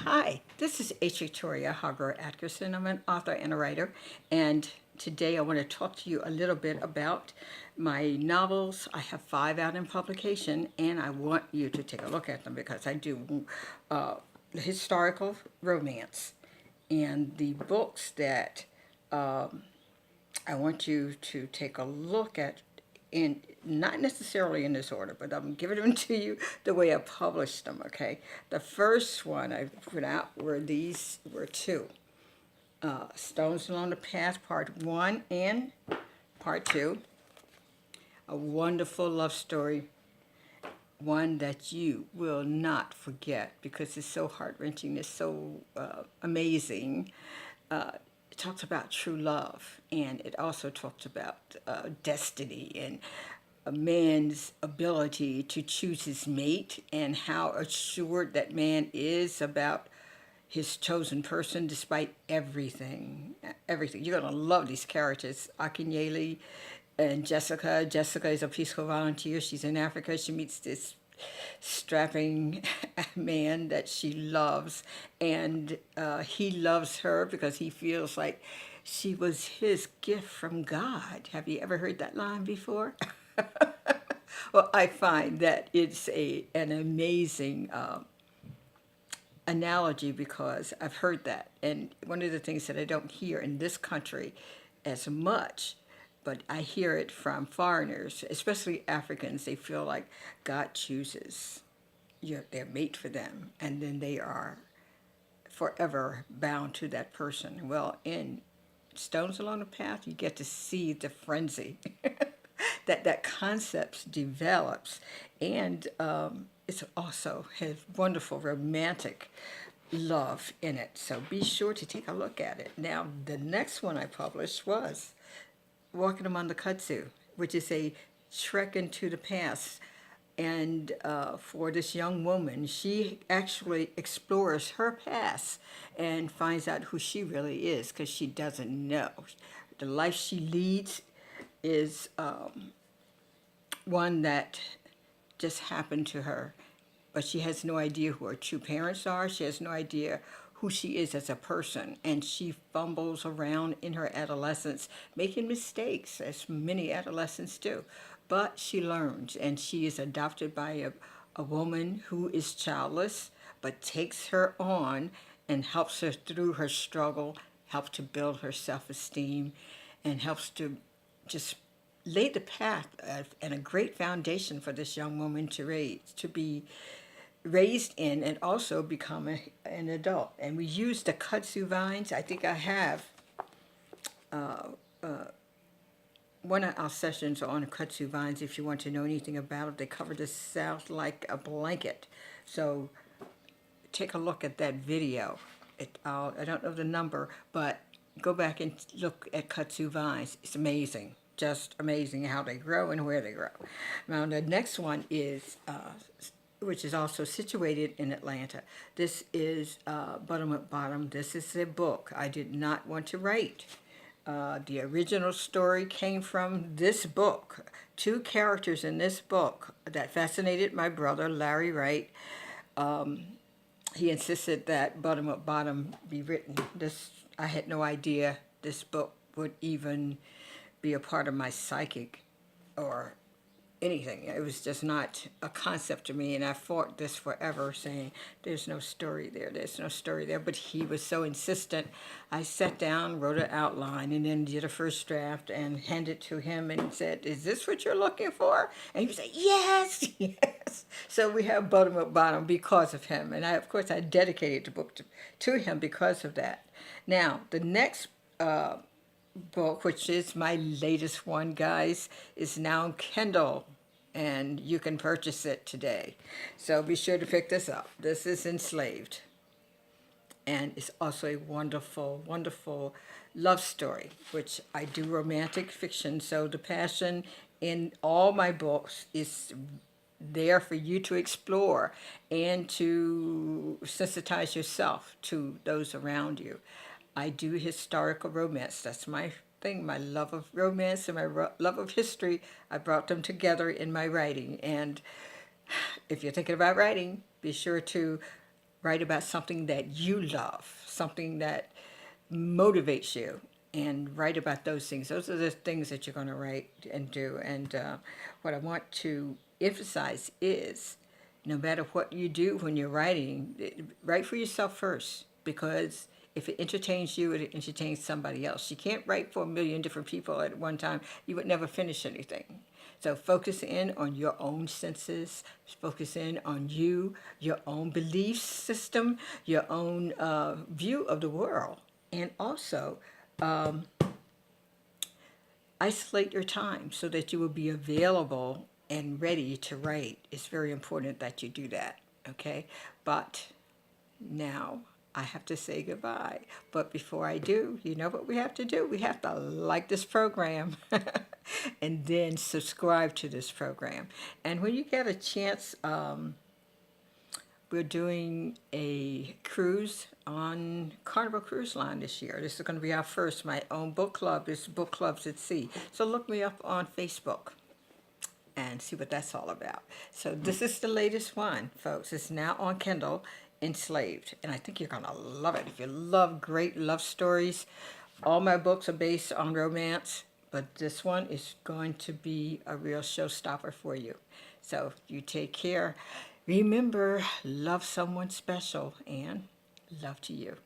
Hi, this is H. Victoria Hargrove Atkerson. I'm an author and a writer, and today I want to talk to you a little bit about my novels. I have 5 out in publication, and I want you to take a look at them because I do historical romance. And the books that I want you to take a look at, in not necessarily in this order, but I'm giving them to you the way I published them. Okay, the first one I put out were two, Stones Along the Path, Part 1 and Part 2. A wonderful love story, one that you will not forget because it's so heart-wrenching, it's so amazing. It talks about true love, and it also talks about destiny and a man's ability to choose his mate and how assured that man is about his chosen person despite everything. Everything. You're going to love these characters. Akinyele and Jessica. Jessica is a Peace Corps volunteer. She's in Africa. She meets this strapping man that she loves, and he loves her because he feels like she was his gift from God. Have you ever heard that line before? Well, I find that it's an amazing analogy because I've heard that. And one of the things that I don't hear in this country as much, but I hear it from foreigners, especially Africans, they feel like God chooses their mate for them, and then they are forever bound to that person. Well, in Stones Along the Path, you get to see the frenzy that concept develops, and it's also has wonderful romantic love in it. So be sure to take a look at it. Now, the next one I published was Walking Among the Kudzu, which is a trek into the past. And for this young woman, she actually explores her past and finds out who she really is because she doesn't know. The life she leads is one that just happened to her, but she has no idea who her true parents are. She has no idea who she is as a person, and she fumbles around in her adolescence, making mistakes, as many adolescents do. But she learns, and she is adopted by a woman who is childless, but takes her on and helps her through her struggle, helps to build her self-esteem, and helps to just lay the path and a great foundation for this young woman to be raised in and also become an adult. And we use the kudzu vines. I think I have one of our sessions on kudzu vines if you want to know anything about it. They cover the south like a blanket. So take a look at that video. I don't know the number, but go back and look at kudzu vines. It's amazing. Just amazing how they grow and where they grow. Now the next one is which is also situated in Atlanta. This is Bottom at Bottom. This is a book I did not want to write. The original story came from this book. 2 characters in this book that fascinated my brother, Larry Wright. He insisted that Bottom at Bottom be written. I had no idea this book would even be a part of my psychic or anything. It was just not a concept to me, and I fought this forever, saying there's no story there, there's no story there. But he was so insistent. I sat down, wrote an outline, and then did a first draft and handed it to him and said, is this what you're looking for? And he said, yes, yes. So we have Bottom at Bottom because of him, and of course I dedicated the book to him because of that. Now the next book, which is my latest one, guys, is now on Kindle, and you can purchase it today. So be sure to pick this up. This is Enslaved, and it's also a wonderful, wonderful love story, which I do romantic fiction. So the passion in all my books is there for you to explore and to sensitize yourself to those around you. I do historical romance. That's my thing, my love of romance and my love of history. I brought them together in my writing. And if you're thinking about writing, be sure to Write about something that you love, something that motivates you, and write about those things. Those are the things that you're going to write and do. And what I want to emphasize is no matter what you do when you're writing, write for yourself first, because if it entertains you, it entertains somebody else. You can't write for a million different people at one time. You would never finish anything. So focus in on your own senses, focus in on you, your own belief system, your own view of the world, and also isolate your time so that you will be available and ready to write. It's very important that you do that, okay? But now I have to say goodbye. But before I do, you know what we have to do? We have to like this program and then subscribe to this program. And when you get a chance, we're doing a cruise on Carnival Cruise Line this year. This is going to be our first, my own book club. This is Book Clubs at Sea. So look me up on Facebook and see what that's all about. So this is the latest one, folks. It's now on Kindle, Enslaved. And I think you're going to love it. If you love great love stories, all my books are based on romance, but this one is going to be a real showstopper for you. So you take care. Remember, love someone special, and love to you.